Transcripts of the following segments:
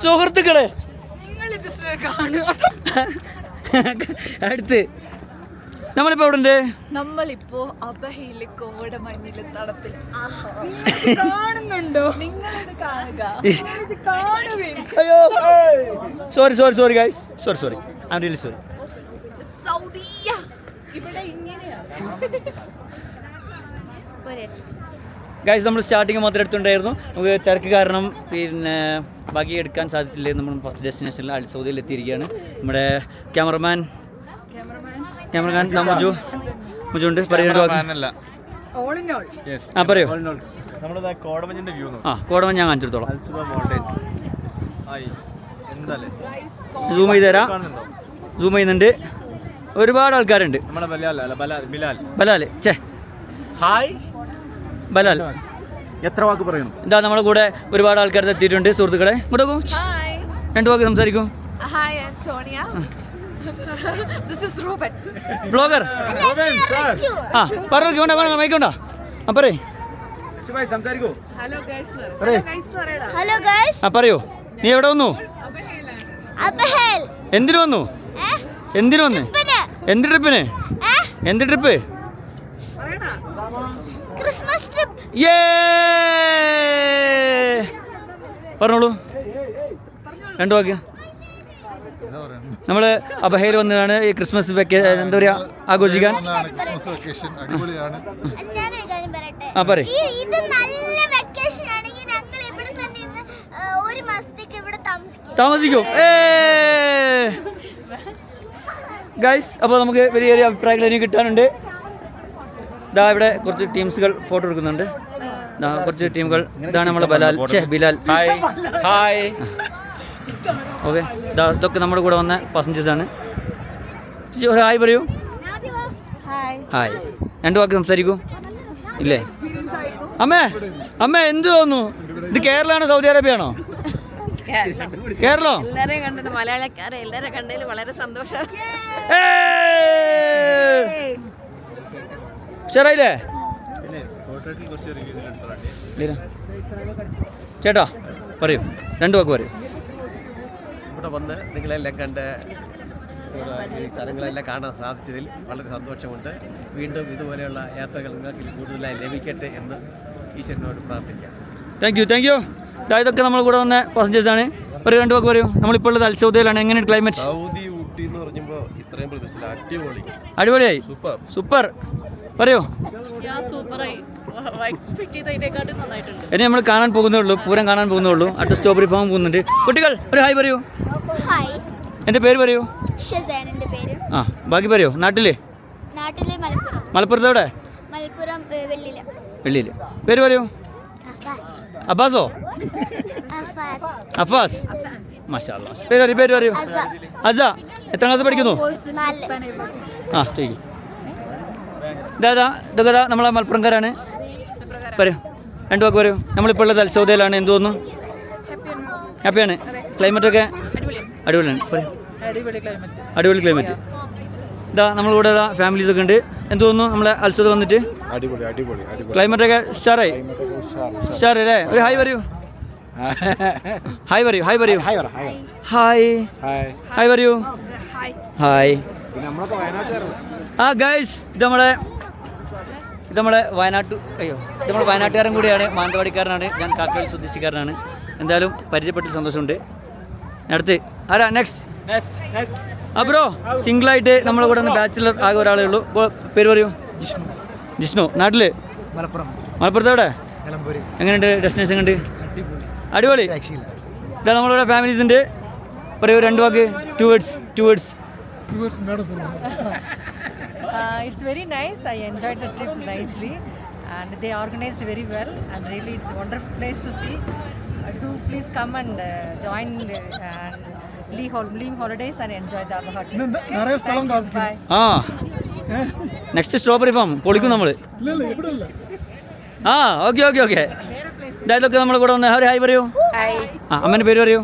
സുഹൃത്തുക്കളെ അടുത്ത് നമ്മളിപ്പോ എവിടെ ഉണ്ട്? നമ്മളിപ്പോ അബഹയിലെ കോടമഞ്ഞിലെ തടത്തിൽ കാണുന്നുണ്ടോ? നിങ്ങളിത് കാണുക. അയ്യോ sorry guys sorry I am really sorry. സൗദിയ ഇവിടെ ഇങ്ങനെയാ ഗൈസ് നമ്മൾ സ്റ്റാർട്ടിങ് മാത്രം എടുത്തുണ്ടായിരുന്നു. നമുക്ക് തിരക്ക് കാരണം പിന്നെ ബാക്കി എടുക്കാൻ സാധിച്ചില്ലേ. നമ്മൾ ഫസ്റ്റ് ഡെസ്റ്റിനേഷനിൽ അൽ സൗദിയിൽ എത്തിയിരിക്കുകയാണ്. നമ്മുടെ ക്യാമറമാൻ മുജുണ്ട്. പറയൂ. കോടമഞ്ഞ് ഞാൻ കാണിച്ചെടുത്തോളാം. സൂം ചെയ്ത് തരാം. സൂം ചെയ്യുന്നുണ്ട്. ഒരുപാട് ആൾക്കാരുണ്ട്. ബലാൽ ബലാൽ എത്ര വാക്ക് പറയണം? എന്താ നമ്മുടെ കൂടെ ഒരുപാട് ആൾക്കാർ എത്തിയിട്ടുണ്ട്. സുഹൃത്തുക്കളെ ഇങ്ങോട്ട് രണ്ടു വാക്ക് സംസാരിക്കും. Hi, I'm Sonia. This is Ruben. Blogger പറഞ്ഞോണ്ടാ മൈക്കോണ്ടാ പറയേ. Hello guys. പറയൂ. നീ എവിടെ വന്നു? എന്തിനു വന്നു? എന്ത് ട്രിപ്പിന്? എന്ത് ട്രിപ്പ്? Christmas trip. പറഞ്ഞോളൂ രണ്ടു വാക്ക്. നമ്മൾ അബഹയിൽ വന്നതാണ് ഈ ക്രിസ്മസ് എന്താ പറയുക ആഘോഷിക്കാൻ. താമസിക്കും ഗൈസ്. അപ്പോൾ നമുക്ക് വലിയ വലിയ അഭിപ്രായങ്ങൾ ഇനി കിട്ടാനുണ്ട്. ഇതാ ഇവിടെ കുറച്ച് ടീംസുകൾ ഫോട്ടോ എടുക്കുന്നുണ്ട്. കുറച്ച് ടീമുകൾ. ഇതാണ് നമ്മളെ ബിലാൽ. ഹായ്. ഓക്കെ ഇതൊക്കെ നമ്മുടെ കൂടെ വന്ന പാസഞ്ചേഴ്സാണ്. ഒരു ഹായ് പറയൂ. ഹായ്. രണ്ടു വാക്ക് സംസാരിക്കൂ. ഇല്ലേ അമ്മേ എന്ത് തോന്നുന്നു? ഇത് കേരളമാണോ സൗദി അറേബ്യയാണോ? കേരളം. എല്ലാരെയും കണ്ടിട്ട് മലയാളക്കാരെ എല്ലാരെയും കണ്ടതിൽ വളരെ സന്തോഷം. ശരിയായില്ലേ ചേട്ടാ? പറയൂ രണ്ടു വാക്ക് പറയൂ. ഇവിടെ വന്ന് നിങ്ങളെല്ലാം കണ്ട് ഈ സ്ഥലങ്ങളെല്ലാം കാണാൻ സാധിച്ചതിൽ വളരെ സന്തോഷമുണ്ട്. വീണ്ടും ഇതുപോലെയുള്ള യാത്രകൾ നിങ്ങൾക്ക് കൂടുതലായി ലഭിക്കട്ടെ എന്ന് ഈശ്വരനോട് പ്രാർത്ഥിക്കാം. Thank you. ഇതൊക്കെ നമ്മൾ കൂടെ വന്ന പാസഞ്ചേഴ്സാണ്. ഒരു രണ്ടു വാക്ക് പറയൂ. നമ്മളിപ്പോൾ ഉള്ളത് അൽ സൗദിയിലാണ്. എങ്ങനെയാണ് ക്ലൈമറ്റ്? സൗദി ഊട്ടി എന്ന് പറഞ്ഞപ്പോൾ ഇത്രയും പ്രതീക്ഷിച്ചില്ല. അടിപൊളിയായി. സൂപ്പർ. പറയൂ. ഇനി നമ്മൾ കാണാൻ പോകുന്നേ ഉള്ളൂ. പൂരം കാണാൻ പോകുന്നേ ഉള്ളൂ. അടുത്ത സ്റ്റോപ്പറിൽ പോകാൻ പോകുന്നുണ്ട്. കുട്ടികൾ ഒരു ഹായ് പറയൂ. എൻ്റെ പേര് പറയൂ. ബാക്കി പറയൂ. നാട്ടില് മലപ്പുറത്ത് എവിടെ? വെള്ളിയില്. പേര് പറയൂ. അബ്ബാസോ? അഫാസ്. മാഷാ അല്ലാഹ്. പേര് പറയൂ. അസ. എത്ര ക്ലാസ് പഠിക്കുന്നു? ശരി. ഇതൊക്കെ നമ്മളെ മലപ്പുറംകാരാണ്. പറയൂ രണ്ടു വാക്ക് പറയൂ. നമ്മളിപ്പോൾ ഉള്ളത് അൽ സൗദിയിലാണ്. എന്ത് തോന്നുന്നു? ഹാപ്പിയാണ്. ക്ലൈമറ്റൊക്കെ അടിപൊളിയാണ്. പറയൂ. അടിപൊളി ക്ലൈമറ്റ്. നമ്മളിവിടെ ഫാമിലീസൊക്കെ ഉണ്ട്. എന്ത് തോന്നുന്നു നമ്മളെ അൽ സൗദി വന്നിട്ട്? ക്ലൈമറ്റൊക്കെ ഉഷാറായി അല്ലേ? ഒരു ഹായ് പറയൂ. ഹായ് പറയൂ. ഹായ്. ഗൈസ് ഇത് നമ്മളെ വയനാട്ടുകാരൻ കൂടിയാണ്. മാനന്തവാടിക്കാരനാണ്. ഞാൻ കാക്കവയൽ സ്വദേശിക്കാരനാണ്. എന്തായാലും പരിചയപ്പെട്ട് സന്തോഷമുണ്ട്. അടുത്ത് ആരാ? Next bro. സിംഗിളായിട്ട് നമ്മളെ കൂടെ ബാച്ചിലർ ആകെ ഒരാളേ ഉള്ളൂ. പേര് പറയൂ. ജിഷ്ണു. നാട്ടില് മലപ്പുറത്ത് എവിടെ? എങ്ങനെയുണ്ട് ഡെസ്റ്റിനേഷൻ? ഉണ്ട് അടിപൊളി. ഇതാ നമ്മളിവിടെ ഫാമിലീസ് ഉണ്ട്. പറയൂ രണ്ടു വാക്ക്. Two words. It's very nice. I enjoyed the trip nicely and they organized very well and really it's a wonderful place to see. Do please come and join and leave holidays and enjoy the Abaha trip. Bye. Next strawberry farm പൊളിക്കും നമ്മൾ. Okay. ഇതൊക്കെ നമ്മളെ കൂടെ വന്ന hi പറയൂ. അമ്മേൻ്റെ പേര് പറയൂ.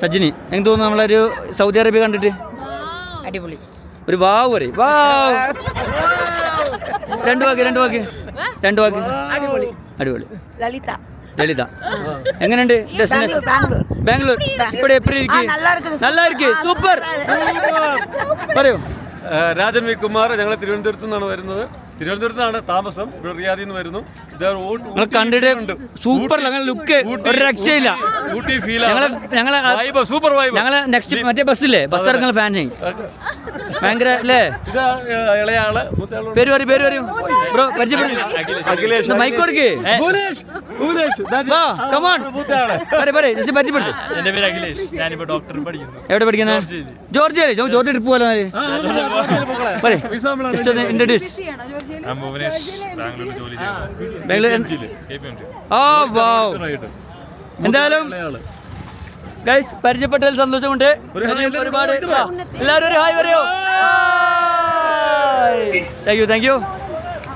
സജിനി. എനിക്ക് തോന്നുന്നു നമ്മളൊരു സൗദി അറേബ്യ കണ്ടിട്ട് അടിപൊളി. ഒരു വാവ് പറയും. രണ്ടു വാക്ക്. അടിപൊളി. ലളിത. ലളിത എങ്ങനെയുണ്ട് ഡെസ്റ്റിനേഷൻ ബാംഗ്ലൂർ ഇവിടെ എപ്പടി ഇരിക്കും നല്ല ഇരിക്കും സൂപ്പർ പറയൂ രാജൻ വി കുമാർ ഞങ്ങൾ തിരുവനന്തപുരത്ത് നിന്നാണ് വരുന്നത്. തിരുവനന്തപുരത്ത് നിന്നാണ് താമസം. ഇവിടെ റിയാദിൽ നിന്ന് വരുന്നു. നിങ്ങൾ കണ്ടിട്ട് സൂപ്പർ ലുക്ക് ഒരു രക്ഷയില്ല. ഊട്ടി ഫീൽ ഞങ്ങളെ സൂപ്പർ വൈബ്. ഞങ്ങളെ നെക്സ്റ്റ് മറ്റേ ബസ്സില്ലേ ബസ് ഇറങ്ങുന്ന ഫാൻ ചെയ്യും ഭയങ്കര അല്ലേ. ഇത് ഇളയാള് പേര് പറയും ബ്രോ പരിചയപ്പെടും അഖിലേഷ് മൈക്ക് കൊടുക്ക് പരിചയപ്പെടുത്തു. എന്റെ പേര് അഖിലേഷ്. ഞാനിപ്പോ ഡോക്ടർ പഠിക്കുന്നു. എവിടെ പഠിക്കുന്നത്? ജോർജിയല്ലേ? ജോർജിയ ട്രിപ്പ് പോലെ ഇൻട്രൊഡ്യൂസ്. ഞാൻ ഭുവനേഷ്, ബാംഗ്ലൂരിൽ ജോലി ചെയ്യുന്നു. എന്തായാലും ഗൈസ് പരിചയപ്പെട്ടതിൽ സന്തോഷമുണ്ട്. ഒരുപാട് എല്ലാവരും ഒരു ഹായ് പറയോ. Thank you